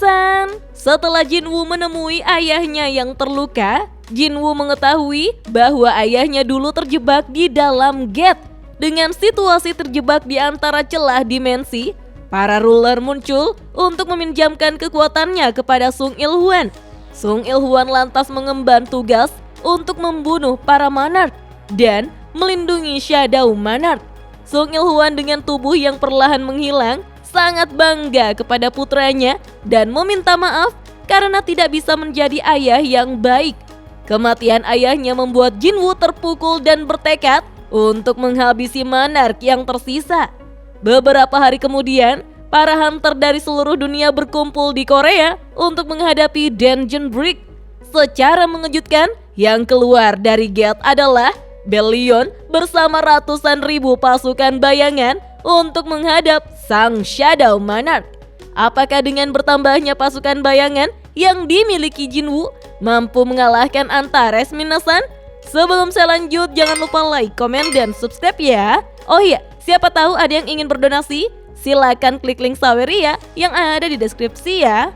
Minasan! Setelah Jinwoo menemui ayahnya yang terluka, Jinwoo mengetahui bahwa ayahnya dulu terjebak di dalam gate. Dengan situasi terjebak di antara celah dimensi, para ruler muncul untuk meminjamkan kekuatannya kepada Sung Il-hwan. Sung Il-hwan lantas mengemban tugas untuk membunuh para monark dan melindungi Shadow Monarch. Sung Il-hwan dengan tubuh yang perlahan menghilang sangat bangga kepada putranya dan meminta maaf karena tidak bisa menjadi ayah yang baik. Kematian ayahnya membuat Jinwoo terpukul dan bertekad untuk menghabisi monark yang tersisa. Beberapa hari kemudian, para hunter dari seluruh dunia berkumpul di Korea untuk menghadapi Dungeon Break. Secara mengejutkan, yang keluar dari gate adalah Bellion bersama ratusan ribu pasukan bayangan untuk menghadap sang Shadow Monarch. Apakah dengan bertambahnya pasukan bayangan yang dimiliki Jinwoo mampu mengalahkan Antares, Minasan? Sebelum saya lanjut, jangan lupa like, komen, dan subscribe ya. Oh iya, siapa tahu ada yang ingin berdonasi? Silakan klik link Saweria yang ada di deskripsi ya.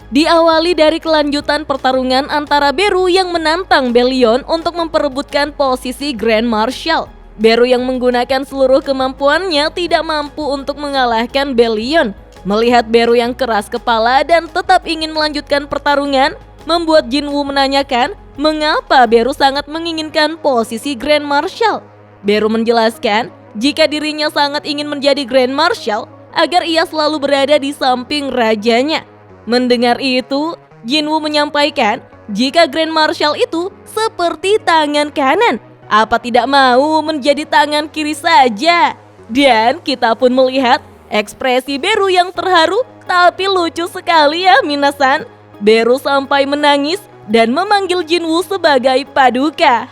Diawali dari kelanjutan pertarungan antara Beru yang menantang Bellion untuk memperebutkan posisi Grand Marshal. Beru yang menggunakan seluruh kemampuannya tidak mampu untuk mengalahkan Bellion. Melihat Beru yang keras kepala dan tetap ingin melanjutkan pertarungan, membuat Jinwoo menanyakan mengapa Beru sangat menginginkan posisi Grand Marshal. Beru menjelaskan jika dirinya sangat ingin menjadi Grand Marshal agar ia selalu berada di samping rajanya. Mendengar itu, Jinwoo menyampaikan jika Grand Marshal itu seperti tangan kanan, apa tidak mau menjadi tangan kiri saja? Dan kita pun melihat ekspresi Beru yang terharu tapi lucu sekali ya Minasan. Beru sampai menangis dan memanggil Jinwoo sebagai paduka.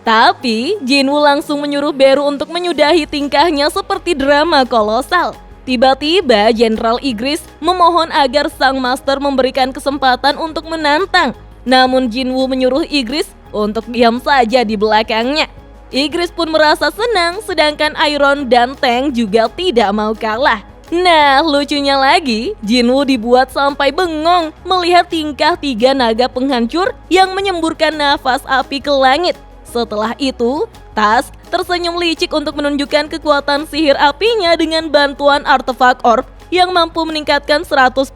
Tapi Jinwoo langsung menyuruh Beru untuk menyudahi tingkahnya seperti drama kolosal. Tiba-tiba Jenderal Igris memohon agar sang master memberikan kesempatan untuk menantang. Namun Jinwoo menyuruh Igris untuk diam saja di belakangnya. Igris pun merasa senang, sedangkan Iron dan Tank juga tidak mau kalah. Nah, lucunya lagi, Jinwoo dibuat sampai bengong melihat tingkah tiga naga penghancur yang menyemburkan nafas api ke langit. Setelah itu, Tusk tersenyum licik untuk menunjukkan kekuatan sihir apinya dengan bantuan artefak orb yang mampu meningkatkan 100%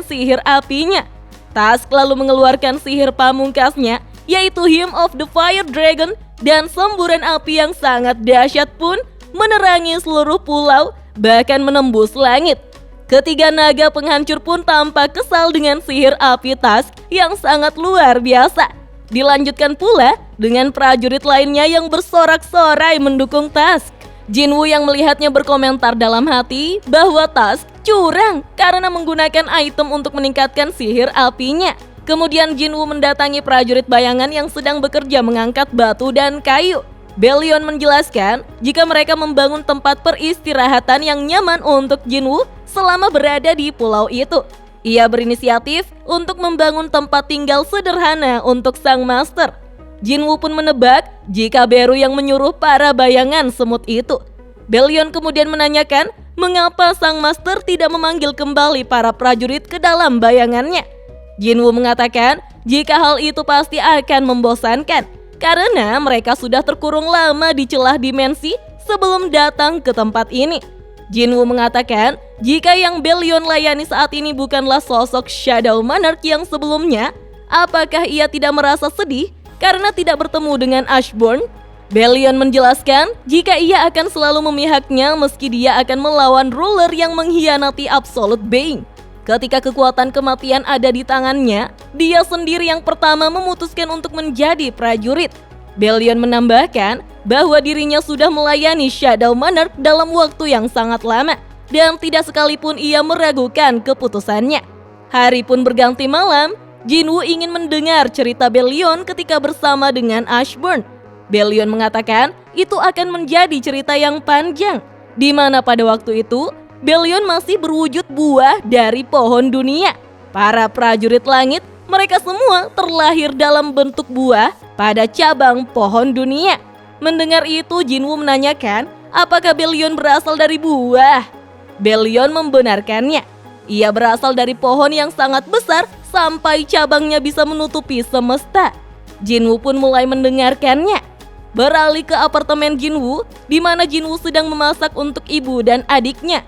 sihir apinya. Tusk lalu mengeluarkan sihir pamungkasnya, yaitu Hymn of the Fire Dragon, dan semburan api yang sangat dahsyat pun menerangi seluruh pulau, bahkan menembus langit. Ketiga naga penghancur pun tampak kesal dengan sihir api Tusk yang sangat luar biasa. Dilanjutkan pula dengan prajurit lainnya yang bersorak-sorai mendukung Tusk. Jinwoo yang melihatnya berkomentar dalam hati bahwa Tusk curang karena menggunakan item untuk meningkatkan sihir apinya. Kemudian Jinwoo mendatangi prajurit bayangan yang sedang bekerja mengangkat batu dan kayu. Bellion menjelaskan jika mereka membangun tempat peristirahatan yang nyaman untuk Jinwoo selama berada di pulau itu. Ia berinisiatif untuk membangun tempat tinggal sederhana untuk sang master. Jinwoo pun menebak jika Beru yang menyuruh para bayangan semut itu. Bellion kemudian menanyakan mengapa sang master tidak memanggil kembali para prajurit ke dalam bayangannya. Jinwoo mengatakan jika hal itu pasti akan membosankan karena mereka sudah terkurung lama di celah dimensi sebelum datang ke tempat ini. Jinwoo mengatakan jika yang Bellion layani saat ini bukanlah sosok Shadow Monarch yang sebelumnya, apakah ia tidak merasa sedih karena tidak bertemu dengan Ashburn? Bellion menjelaskan jika ia akan selalu memihaknya meski dia akan melawan ruler yang mengkhianati Absolute Being. Ketika kekuatan kematian ada di tangannya, dia sendiri yang pertama memutuskan untuk menjadi prajurit. Bellion menambahkan bahwa dirinya sudah melayani Shadow Monarch dalam waktu yang sangat lama dan tidak sekalipun ia meragukan keputusannya. Hari pun berganti malam, Jinwoo ingin mendengar cerita Bellion ketika bersama dengan Ashburn. Bellion mengatakan itu akan menjadi cerita yang panjang, di mana pada waktu itu Bellion masih berwujud buah dari pohon dunia. Para prajurit langit, mereka semua terlahir dalam bentuk buah pada cabang pohon dunia. Mendengar itu, Jinwoo menanyakan apakah Bellion berasal dari buah. Bellion membenarkannya. Ia berasal dari pohon yang sangat besar sampai cabangnya bisa menutupi semesta. Jinwoo pun mulai mendengarkannya. Beralih ke apartemen Jinwoo, di mana Jinwoo sedang memasak untuk ibu dan adiknya.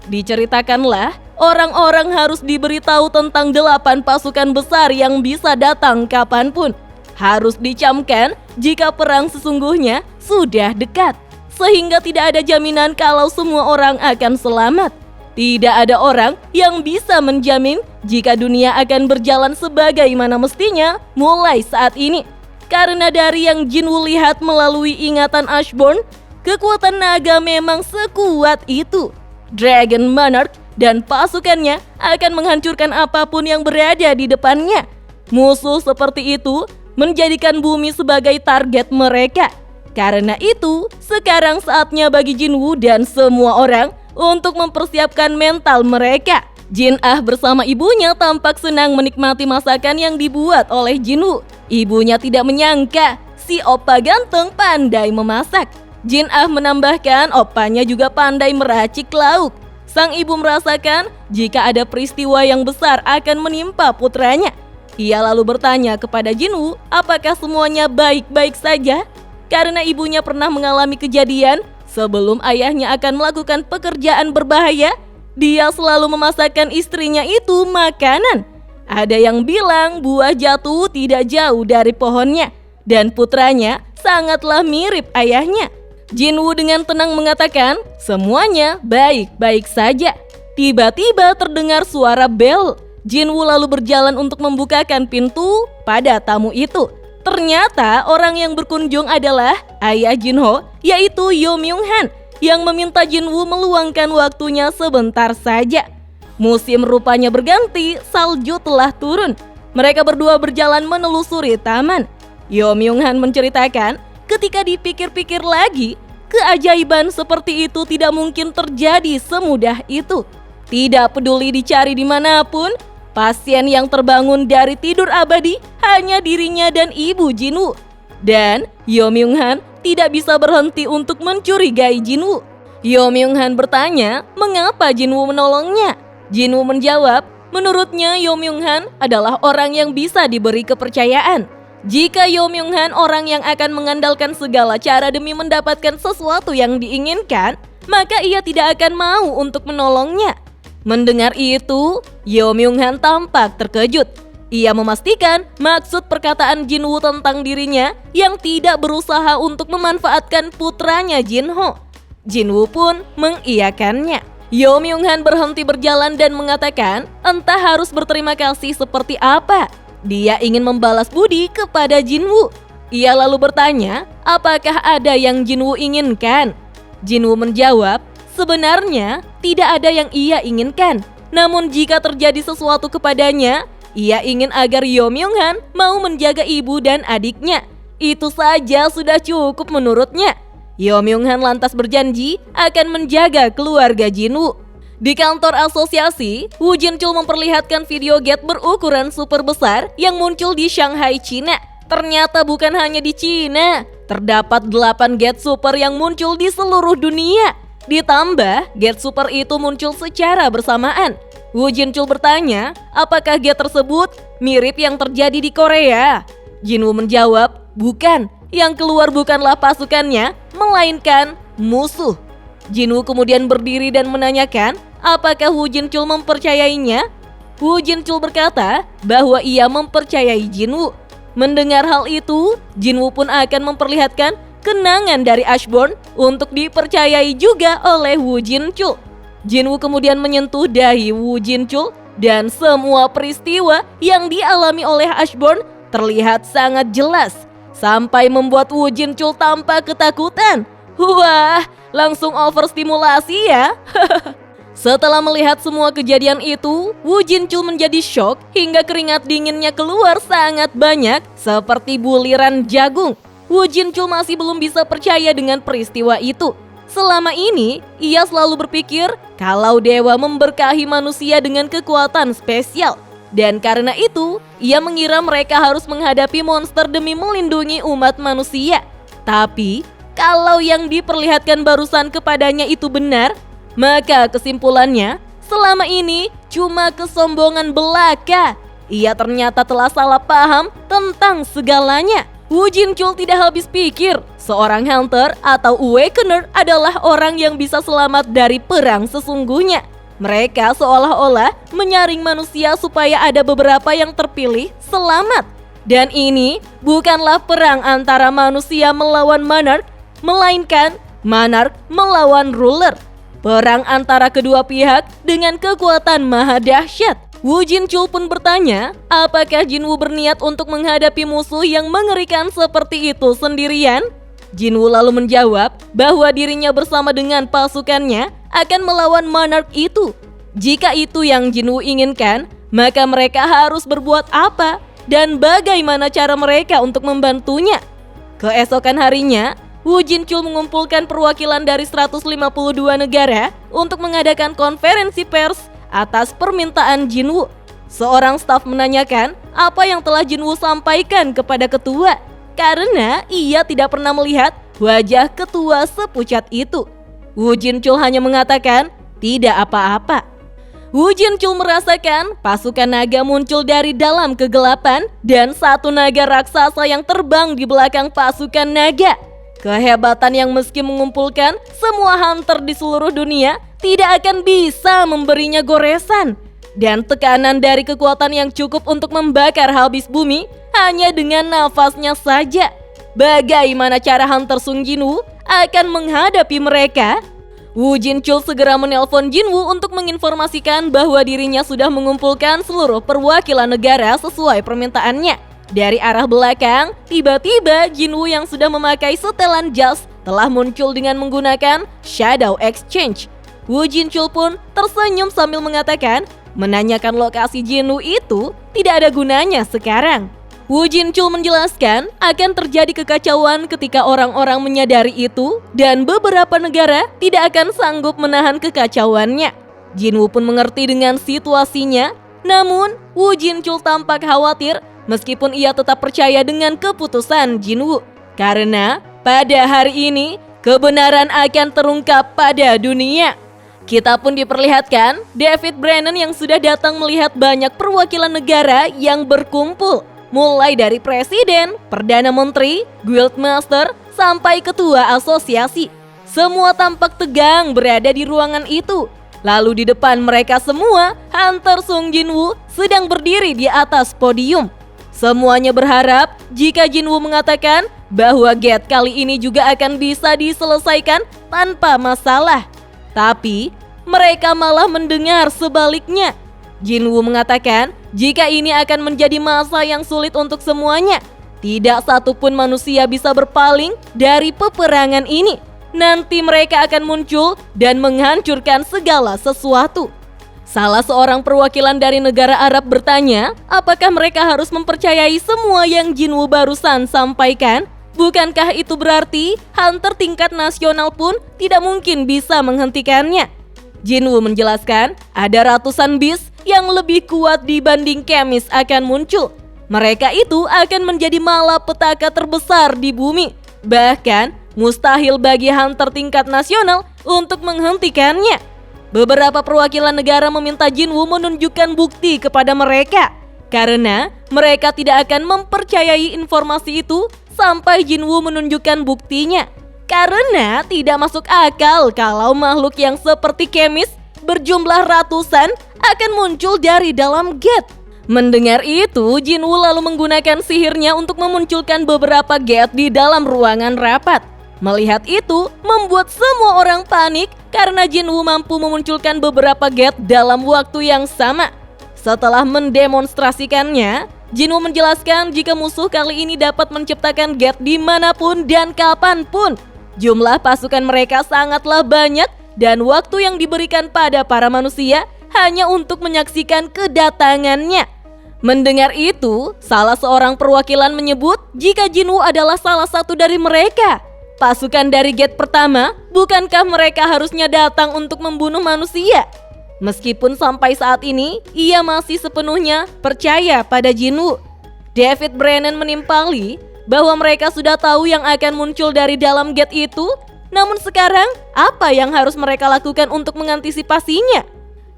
Diceritakanlah, orang-orang harus diberitahu tentang 8 pasukan besar yang bisa datang kapanpun. Harus dicamkan jika perang sesungguhnya sudah dekat, sehingga tidak ada jaminan kalau semua orang akan selamat. Tidak ada orang yang bisa menjamin jika dunia akan berjalan sebagaimana mestinya mulai saat ini. Karena dari yang Jinwoo lihat melalui ingatan Ashborn, kekuatan naga memang sekuat itu. Dragon Monarch dan pasukannya akan menghancurkan apapun yang berada di depannya. Musuh seperti itu menjadikan bumi sebagai target mereka. Karena itu, sekarang saatnya bagi Jinwoo dan semua orang untuk mempersiapkan mental mereka. Jin Ah bersama ibunya tampak senang menikmati masakan yang dibuat oleh Jinwoo. Ibunya tidak menyangka si opa ganteng pandai memasak. Jin Ah menambahkan opanya juga pandai meracik lauk. Sang ibu merasakan jika ada peristiwa yang besar akan menimpa putranya. Ia lalu bertanya kepada Jinwoo apakah semuanya baik-baik saja. Karena ibunya pernah mengalami kejadian sebelum ayahnya akan melakukan pekerjaan berbahaya, dia selalu memasakkan istrinya itu makanan. Ada yang bilang buah jatuh tidak jauh dari pohonnya, dan putranya sangatlah mirip ayahnya. Jinwoo dengan tenang mengatakan semuanya baik-baik saja. Tiba-tiba terdengar suara bel. Jinwoo lalu berjalan untuk membukakan pintu pada tamu itu. Ternyata orang yang berkunjung adalah ayah Jinho, yaitu Yo Myung-han, yang meminta Jinwoo meluangkan waktunya sebentar saja. Musim rupanya berganti, salju telah turun. Mereka berdua berjalan menelusuri taman. Yo Myung-han menceritakan, ketika dipikir-pikir lagi, keajaiban seperti itu tidak mungkin terjadi semudah itu. Tidak peduli dicari dimanapun, pasien yang terbangun dari tidur abadi hanya dirinya dan ibu Jinwoo. Dan Yo Myung-han tidak bisa berhenti untuk mencurigai Jinwoo. Yo Myung-han bertanya mengapa Jinwoo menolongnya. Jinwoo menjawab, menurutnya Yo Myung-han adalah orang yang bisa diberi kepercayaan. Jika Yo Myung-han orang yang akan mengandalkan segala cara demi mendapatkan sesuatu yang diinginkan, maka ia tidak akan mau untuk menolongnya. Mendengar itu, Yo Myung-han tampak terkejut. Ia memastikan maksud perkataan Jinwoo tentang dirinya yang tidak berusaha untuk memanfaatkan putranya Jinho. Jinwoo pun mengiyakannya. Yo Myung-han berhenti berjalan dan mengatakan entah harus berterima kasih seperti apa. Dia ingin membalas budi kepada Jinwoo. Ia lalu bertanya, apakah ada yang Jinwoo inginkan? Jinwoo menjawab, sebenarnya tidak ada yang ia inginkan. Namun jika terjadi sesuatu kepadanya, ia ingin agar Yo Myung-han mau menjaga ibu dan adiknya. Itu saja sudah cukup menurutnya. Yo Myung-han lantas berjanji akan menjaga keluarga Jinwoo. Di kantor asosiasi, Woo Jin-chul memperlihatkan video gate berukuran super besar yang muncul di Shanghai, Cina. Ternyata bukan hanya di Cina, terdapat 8 gate super yang muncul di seluruh dunia. Ditambah, gate super itu muncul secara bersamaan. Woo Jin-chul bertanya, apakah gate tersebut mirip yang terjadi di Korea? Jinwoo menjawab, bukan. Yang keluar bukanlah pasukannya, melainkan musuh. Jinwoo kemudian berdiri dan menanyakan, apakah Woo Jin-chul mempercayainya? Woo Jin-chul berkata bahwa ia mempercayai Jinwoo. Mendengar hal itu, Jinwoo pun akan memperlihatkan kenangan dari Ashborn untuk dipercayai juga oleh Woo Jin-chul. Jinwoo kemudian menyentuh dahi Woo Jin-chul dan semua peristiwa yang dialami oleh Ashborn terlihat sangat jelas sampai membuat Woo Jin-chul tampak ketakutan. Wah, langsung overstimulasi ya. Setelah melihat semua kejadian itu, Woo Jin-chul menjadi shock hingga keringat dinginnya keluar sangat banyak seperti buliran jagung. Woo Jin-chul masih belum bisa percaya dengan peristiwa itu. Selama ini, ia selalu berpikir kalau dewa memberkahi manusia dengan kekuatan spesial. Dan karena itu, ia mengira mereka harus menghadapi monster demi melindungi umat manusia. Tapi, kalau yang diperlihatkan barusan kepadanya itu benar, maka kesimpulannya, selama ini cuma kesombongan belaka. Ia ternyata telah salah paham tentang segalanya. Wu Jinchul tidak habis pikir, seorang Hunter atau Awakener adalah orang yang bisa selamat dari perang sesungguhnya. Mereka seolah-olah menyaring manusia supaya ada beberapa yang terpilih selamat. Dan ini bukanlah perang antara manusia melawan Monarch, melainkan Monarch melawan Ruler. Perang antara kedua pihak dengan kekuatan maha dahsyat. Wu Jinchul pun bertanya, apakah Jinwu berniat untuk menghadapi musuh yang mengerikan seperti itu sendirian? Jinwu lalu menjawab bahwa dirinya bersama dengan pasukannya akan melawan Monarch itu. Jika itu yang Jinwu inginkan, maka mereka harus berbuat apa? Dan bagaimana cara mereka untuk membantunya? Keesokan harinya, Wu Jinchul mengumpulkan perwakilan dari 152 negara untuk mengadakan konferensi pers atas permintaan Jinwu. Seorang staf menanyakan apa yang telah Jinwu sampaikan kepada ketua, karena ia tidak pernah melihat wajah ketua sepucat itu. Wu Jinchul hanya mengatakan, tidak apa-apa. Wu Jinchul merasakan pasukan naga muncul dari dalam kegelapan dan satu naga raksasa yang terbang di belakang pasukan naga. Kehebatan yang meski mengumpulkan semua hunter di seluruh dunia tidak akan bisa memberinya goresan. Dan tekanan dari kekuatan yang cukup untuk membakar habis bumi hanya dengan nafasnya saja. Bagaimana cara hunter Sung Jinwu akan menghadapi mereka? Wu Jinchul segera menelpon Jinwu untuk menginformasikan bahwa dirinya sudah mengumpulkan seluruh perwakilan negara sesuai permintaannya. Dari arah belakang, tiba-tiba Jinwu yang sudah memakai setelan jas telah muncul dengan menggunakan Shadow Exchange. Wu Jinchul pun tersenyum sambil mengatakan, menanyakan lokasi Jinwu itu tidak ada gunanya sekarang. Wu Jinchul menjelaskan akan terjadi kekacauan ketika orang-orang menyadari itu dan beberapa negara tidak akan sanggup menahan kekacauannya. Jinwu pun mengerti dengan situasinya, namun Wu Jinchul tampak khawatir meskipun ia tetap percaya dengan keputusan Jinwu. Karena pada hari ini kebenaran akan terungkap pada dunia. Kita pun diperlihatkan David Brennan yang sudah datang melihat banyak perwakilan negara yang berkumpul. Mulai dari presiden, perdana menteri, guildmaster, sampai ketua asosiasi. Semua tampak tegang berada di ruangan itu. Lalu di depan mereka semua, Hunter Sung Jinwu sedang berdiri di atas podium. Semuanya berharap jika Jinwu mengatakan bahwa gate kali ini juga akan bisa diselesaikan tanpa masalah. Tapi mereka malah mendengar sebaliknya. Jinwu mengatakan jika ini akan menjadi masa yang sulit untuk semuanya. Tidak satupun manusia bisa berpaling dari peperangan ini. Nanti mereka akan muncul dan menghancurkan segala sesuatu. Salah seorang perwakilan dari negara Arab bertanya, apakah mereka harus mempercayai semua yang Jinwu barusan sampaikan? Bukankah itu berarti hunter tingkat nasional pun tidak mungkin bisa menghentikannya? Jinwu menjelaskan, ada ratusan beast yang lebih kuat dibanding Kemis akan muncul. Mereka itu akan menjadi malapetaka terbesar di bumi. Bahkan mustahil bagi hunter tingkat nasional untuk menghentikannya. Beberapa perwakilan negara meminta Jinwu menunjukkan bukti kepada mereka, karena mereka tidak akan mempercayai informasi itu sampai Jinwu menunjukkan buktinya. Karena tidak masuk akal kalau makhluk yang seperti Kemis berjumlah ratusan akan muncul dari dalam gate. Mendengar itu, Jinwu lalu menggunakan sihirnya untuk memunculkan beberapa gate di dalam ruangan rapat. Melihat itu, membuat semua orang panik karena Jinwu mampu memunculkan beberapa gate dalam waktu yang sama. Setelah mendemonstrasikannya, Jinwu menjelaskan jika musuh kali ini dapat menciptakan gate dimanapun dan kapanpun. Jumlah pasukan mereka sangatlah banyak dan waktu yang diberikan pada para manusia hanya untuk menyaksikan kedatangannya. Mendengar itu, salah seorang perwakilan menyebut jika Jinwu adalah salah satu dari mereka. Pasukan dari gate pertama, bukankah mereka harusnya datang untuk membunuh manusia? Meskipun sampai saat ini, ia masih sepenuhnya percaya pada Jinwu. David Brennan menimpali bahwa mereka sudah tahu yang akan muncul dari dalam gate itu. Namun sekarang, apa yang harus mereka lakukan untuk mengantisipasinya?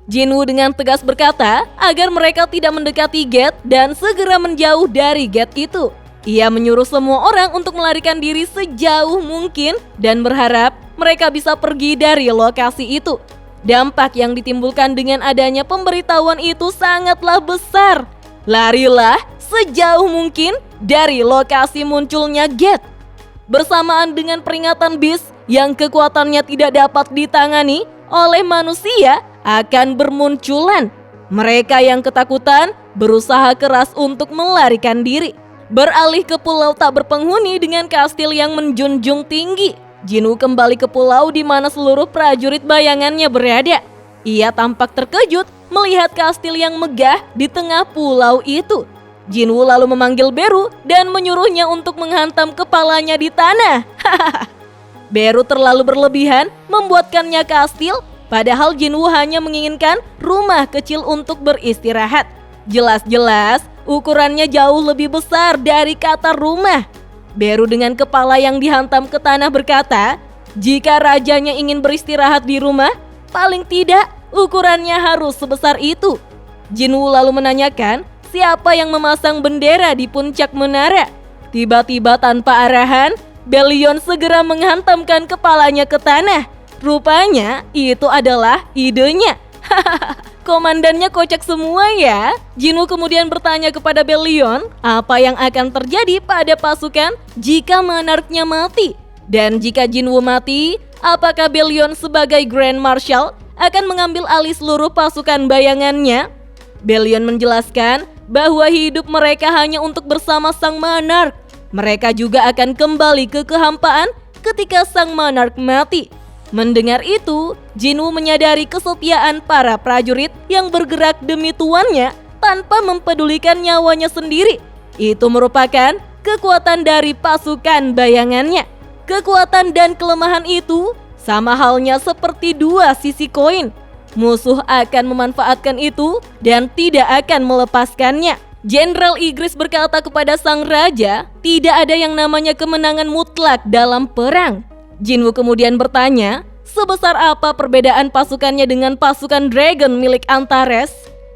Jinwoo dengan tegas berkata agar mereka tidak mendekati gate dan segera menjauh dari gate itu. Ia menyuruh semua orang untuk melarikan diri sejauh mungkin dan berharap mereka bisa pergi dari lokasi itu. Dampak yang ditimbulkan dengan adanya pemberitahuan itu sangatlah besar. Larilah sejauh mungkin dari lokasi munculnya gate. Bersamaan dengan peringatan Beast yang kekuatannya tidak dapat ditangani oleh manusia akan bermunculan. Mereka yang ketakutan berusaha keras untuk melarikan diri. Beralih ke pulau tak berpenghuni dengan kastil yang menjunjung tinggi. Jinwoo kembali ke pulau di mana seluruh prajurit bayangannya berada. Ia tampak terkejut melihat kastil yang megah di tengah pulau itu. Jinwoo lalu memanggil Beru dan menyuruhnya untuk menghantam kepalanya di tanah. Beru terlalu berlebihan membuatkannya kastil, padahal Jinwoo hanya menginginkan rumah kecil untuk beristirahat. Jelas-jelas ukurannya jauh lebih besar dari kata rumah. Beru dengan kepala yang dihantam ke tanah berkata, jika rajanya ingin beristirahat di rumah, paling tidak ukurannya harus sebesar itu. Jinwoo lalu menanyakan siapa yang memasang bendera di puncak menara. Tiba-tiba tanpa arahan, Bellion segera menghantamkan kepalanya ke tanah. Rupanya itu adalah idenya. Komandannya kocak semua ya. Jinwoo kemudian bertanya kepada Bellion apa yang akan terjadi pada pasukan jika monarknya mati. Dan jika Jinwoo mati, apakah Bellion sebagai Grand Marshal akan mengambil alih seluruh pasukan bayangannya? Bellion menjelaskan bahwa hidup mereka hanya untuk bersama sang monark. Mereka juga akan kembali ke kehampaan ketika sang monark mati. Mendengar itu, Jinwoo menyadari kesetiaan para prajurit yang bergerak demi tuannya tanpa mempedulikan nyawanya sendiri. Itu merupakan kekuatan dari pasukan bayangannya. Kekuatan dan kelemahan itu sama halnya seperti dua sisi koin. Musuh akan memanfaatkan itu dan tidak akan melepaskannya. Jenderal Ygritte berkata kepada sang raja, tidak ada yang namanya kemenangan mutlak dalam perang. Jinwoo kemudian bertanya, sebesar apa perbedaan pasukannya dengan pasukan dragon milik Antares?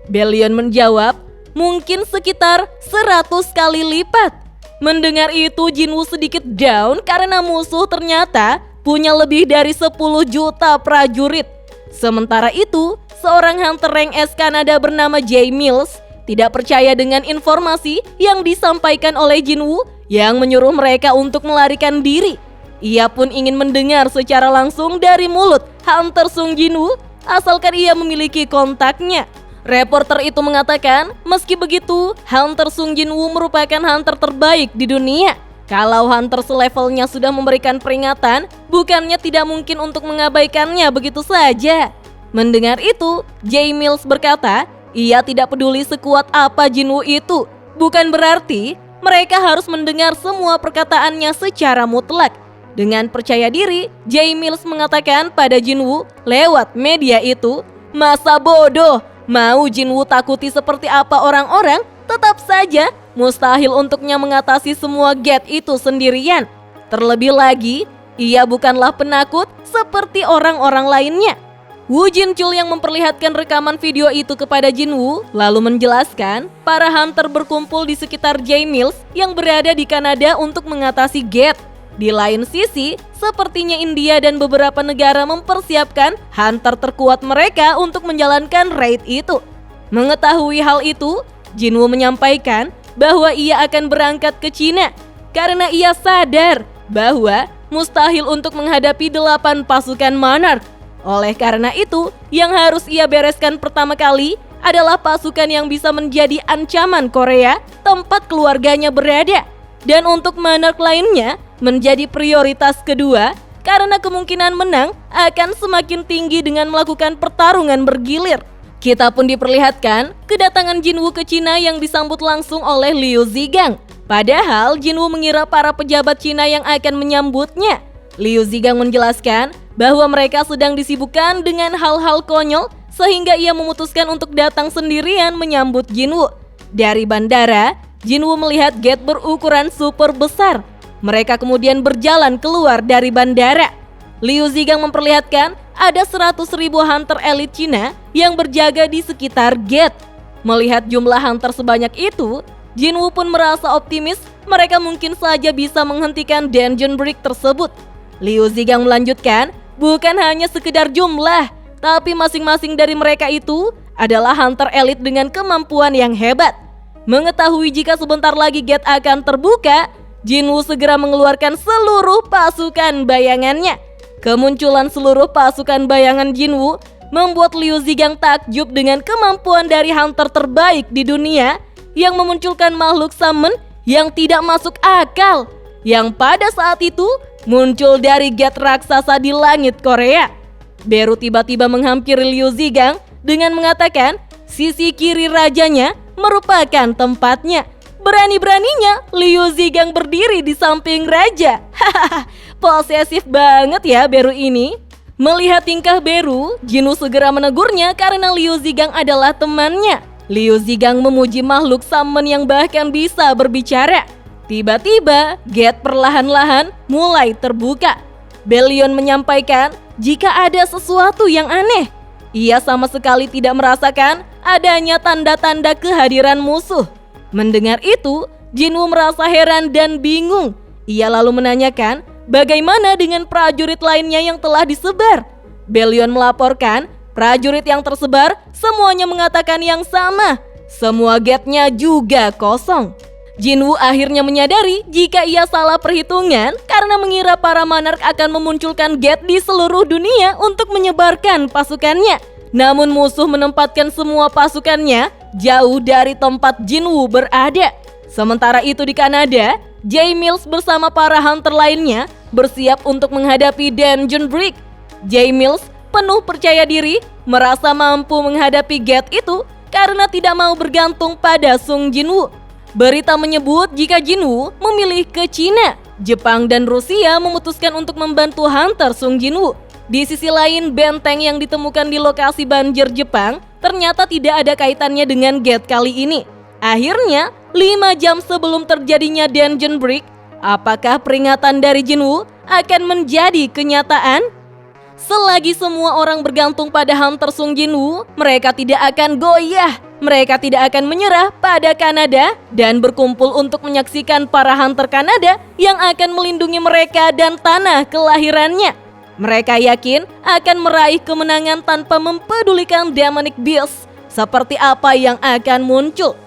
Bellion menjawab, mungkin sekitar 100 kali lipat. Mendengar itu Jinwoo sedikit down karena musuh ternyata punya lebih dari 10 juta prajurit. Sementara itu, seorang hunter rank S Kanada bernama Jay Mills tidak percaya dengan informasi yang disampaikan oleh Jinwoo yang menyuruh mereka untuk melarikan diri. Ia pun ingin mendengar secara langsung dari mulut Hunter Sung Jinwoo asalkan ia memiliki kontaknya. Reporter itu mengatakan, meski begitu, Hunter Sung Jinwoo merupakan hunter terbaik di dunia. Kalau hunter selevelnya sudah memberikan peringatan, bukannya tidak mungkin untuk mengabaikannya begitu saja. Mendengar itu, Jay Mills berkata, ia tidak peduli sekuat apa Jinwoo itu. Bukan berarti mereka harus mendengar semua perkataannya secara mutlak. Dengan percaya diri, Jay Mills mengatakan pada Jinwoo lewat media itu, masa bodoh, mau Jinwoo takuti seperti apa orang-orang, tetap saja mustahil untuknya mengatasi semua gate itu sendirian. Terlebih lagi, ia bukanlah penakut seperti orang-orang lainnya. Woo Jin-chul yang memperlihatkan rekaman video itu kepada Jinwoo lalu menjelaskan para hunter berkumpul di sekitar Jay Mills yang berada di Kanada untuk mengatasi gate. Di lain sisi, sepertinya India dan beberapa negara mempersiapkan hunter terkuat mereka untuk menjalankan raid itu. Mengetahui hal itu, Jinwoo menyampaikan bahwa ia akan berangkat ke Cina karena ia sadar bahwa mustahil untuk menghadapi 8 pasukan monark. Oleh karena itu, yang harus ia bereskan pertama kali adalah pasukan yang bisa menjadi ancaman Korea tempat keluarganya berada. Dan untuk monark lainnya menjadi prioritas kedua karena kemungkinan menang akan semakin tinggi dengan melakukan pertarungan bergilir. Kita pun diperlihatkan kedatangan Jinwoo ke Cina yang disambut langsung oleh Liu Zigang. Padahal Jinwoo mengira para pejabat Cina yang akan menyambutnya. Liu Zigang menjelaskan bahwa mereka sedang disibukkan dengan hal-hal konyol sehingga ia memutuskan untuk datang sendirian menyambut Jinwoo. Dari bandara, Jinwoo melihat gate berukuran super besar. Mereka kemudian berjalan keluar dari bandara. Liu Zigang memperlihatkan ada 100.000 hunter elit Cina yang berjaga di sekitar gate. Melihat jumlah hunter sebanyak itu, Jinwoo pun merasa optimis mereka mungkin saja bisa menghentikan dungeon break tersebut. Liu Zigang melanjutkan, bukan hanya sekedar jumlah, tapi masing-masing dari mereka itu adalah hunter elit dengan kemampuan yang hebat. Mengetahui jika sebentar lagi gate akan terbuka, Jinwoo segera mengeluarkan seluruh pasukan bayangannya. Kemunculan seluruh pasukan bayangan Jinwoo membuat Liu Zigang takjub dengan kemampuan dari hunter terbaik di dunia yang memunculkan makhluk summon yang tidak masuk akal, yang pada saat itu muncul dari gate raksasa di langit Korea. Beru tiba-tiba menghampiri Liu Zigang dengan mengatakan sisi kiri rajanya merupakan tempatnya. Berani-beraninya Liu Zigang berdiri di samping raja. Hahaha, posesif banget ya Beru ini. Melihat tingkah Beru, Jinwoo segera menegurnya karena Liu Zigang adalah temannya. Liu Zigang memuji makhluk summon yang bahkan bisa berbicara. Tiba-tiba, gate perlahan-lahan mulai terbuka. Belion menyampaikan jika ada sesuatu yang aneh. Ia sama sekali tidak merasakan adanya tanda-tanda kehadiran musuh. Mendengar itu, Jinwoo merasa heran dan bingung. Ia lalu menanyakan bagaimana dengan prajurit lainnya yang telah disebar. Belion melaporkan prajurit yang tersebar semuanya mengatakan yang sama. Semua gate-nya juga kosong. Jinwoo akhirnya menyadari jika ia salah perhitungan karena mengira para monark akan memunculkan gate di seluruh dunia untuk menyebarkan pasukannya. Namun musuh menempatkan semua pasukannya jauh dari tempat Jinwoo berada. Sementara itu di Kanada, J-Mills bersama para hunter lainnya bersiap untuk menghadapi dungeon break. J-Mills penuh percaya diri merasa mampu menghadapi gate itu karena tidak mau bergantung pada Sung Jinwoo. Berita menyebut jika Jinwoo memilih ke Cina, Jepang dan Rusia memutuskan untuk membantu hunter Sung Jinwoo. Di sisi lain, benteng yang ditemukan di lokasi banjir Jepang ternyata tidak ada kaitannya dengan gate kali ini. Akhirnya, 5 jam sebelum terjadinya dungeon break, apakah peringatan dari Jinwoo akan menjadi kenyataan? Selagi semua orang bergantung pada hunter Sung Jinwoo, mereka tidak akan goyah. Mereka tidak akan menyerah pada Kanada dan berkumpul untuk menyaksikan para hunter Kanada yang akan melindungi mereka dan tanah kelahirannya. Mereka yakin akan meraih kemenangan tanpa mempedulikan demonic beast seperti apa yang akan muncul.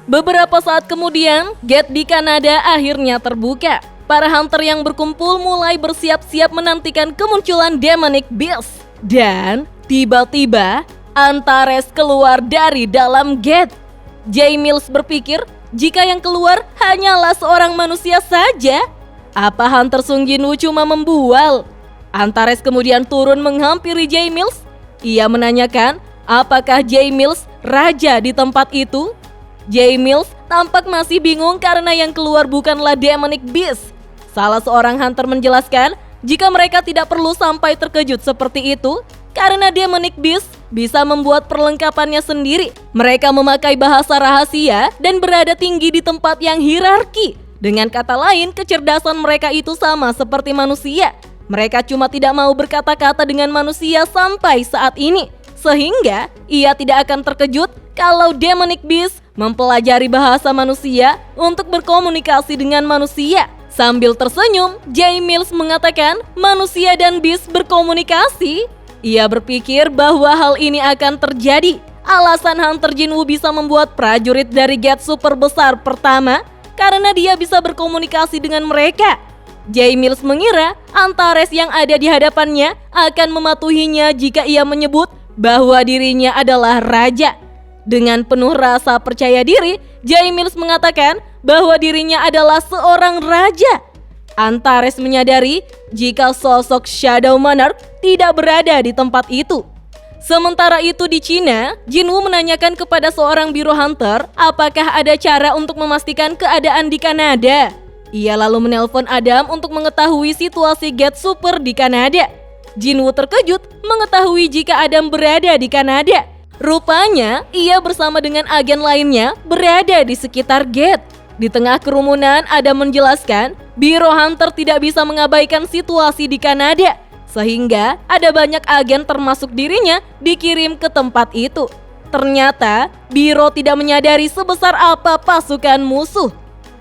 Beberapa saat kemudian, gate di Kanada akhirnya terbuka. Para hunter yang berkumpul mulai bersiap-siap menantikan kemunculan demonic beast. Dan tiba-tiba Antares keluar dari dalam gate. J-Mills berpikir jika yang keluar hanyalah seorang manusia saja. Apa hunter Sung Jinwoo cuma membual? Antares kemudian turun menghampiri J-Mills. Ia menanyakan apakah J-Mills raja di tempat itu. J-Mills tampak masih bingung karena yang keluar bukanlah demonic beast. Salah seorang hunter menjelaskan jika mereka tidak perlu sampai terkejut seperti itu karena demonic beast bisa membuat perlengkapannya sendiri. Mereka memakai bahasa rahasia dan berada tinggi di tempat yang hierarki. Dengan kata lain, kecerdasan mereka itu sama seperti manusia. Mereka cuma tidak mau berkata-kata dengan manusia sampai saat ini. Sehingga ia tidak akan terkejut kalau demonic beast mempelajari bahasa manusia untuk berkomunikasi dengan manusia. Sambil tersenyum, J-Mills mengatakan manusia dan beast berkomunikasi. Ia berpikir bahwa hal ini akan terjadi. Alasan hunter Jinwoo bisa membuat prajurit dari gate super besar pertama karena dia bisa berkomunikasi dengan mereka. J-Mills mengira Antares yang ada di hadapannya akan mematuhinya jika ia menyebut bahwa dirinya adalah raja. Dengan penuh rasa percaya diri, J-Mills mengatakan bahwa dirinya adalah seorang raja. Antares menyadari jika sosok Shadow Monarch tidak berada di tempat itu. Sementara itu di Cina, Jinwoo menanyakan kepada seorang biro hunter apakah ada cara untuk memastikan keadaan di Kanada. Ia lalu menelpon Adam untuk mengetahui situasi gate super di Kanada. Jinwoo terkejut mengetahui jika Adam berada di Kanada. Rupanya, ia bersama dengan agen lainnya berada di sekitar gate. Di tengah kerumunan, Adam menjelaskan Biro Hunter tidak bisa mengabaikan situasi di Kanada. Sehingga ada banyak agen termasuk dirinya dikirim ke tempat itu. Ternyata Biro tidak menyadari sebesar apa pasukan musuh.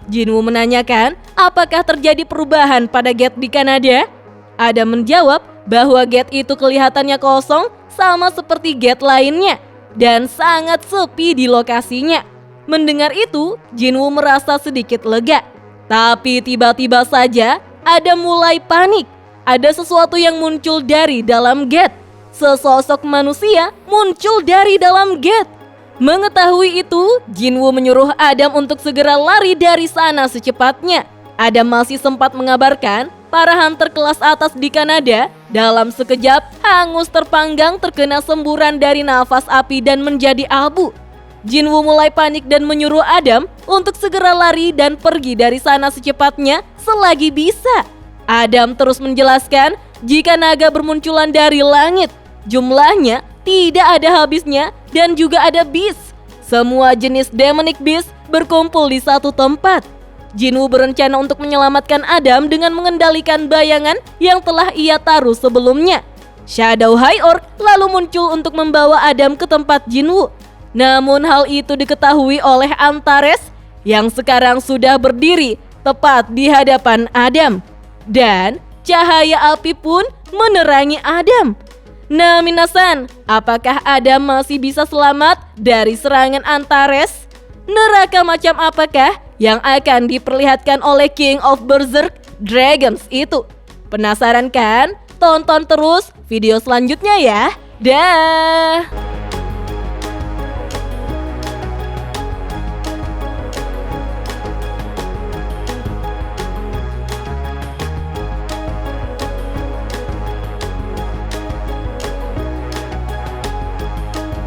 Jinwoo menanyakan apakah terjadi perubahan pada gate di Kanada. Adam menjawab bahwa gate itu kelihatannya kosong sama seperti gate lainnya dan sangat sepi di lokasinya. Mendengar itu, Jinwoo merasa sedikit lega. Tapi tiba-tiba saja Adam mulai panik. Ada sesuatu yang muncul dari dalam gate. Sesosok manusia muncul dari dalam gate. Mengetahui itu, Jinwoo menyuruh Adam untuk segera lari dari sana secepatnya. Adam masih sempat mengabarkan para hunter kelas atas di Kanada dalam sekejap hangus terpanggang terkena semburan dari nafas api dan menjadi abu. Jinwoo mulai panik dan menyuruh Adam untuk segera lari dan pergi dari sana secepatnya selagi bisa. Adam terus menjelaskan jika naga bermunculan dari langit. Jumlahnya tidak ada habisnya dan juga ada beast. Semua jenis demonic beast berkumpul di satu tempat. Jinwoo berencana untuk menyelamatkan Adam dengan mengendalikan bayangan yang telah ia taruh sebelumnya. Shadow High Orc lalu muncul untuk membawa Adam ke tempat Jinwoo. Namun hal itu diketahui oleh Antares yang sekarang sudah berdiri tepat di hadapan Adam. Dan cahaya api pun menerangi Adam. Nah minasan, apakah Adam masih bisa selamat dari serangan Antares? Neraka macam apakah yang akan diperlihatkan oleh King of Berserk Dragons itu? Penasaran kan? Tonton terus video selanjutnya ya. Dah.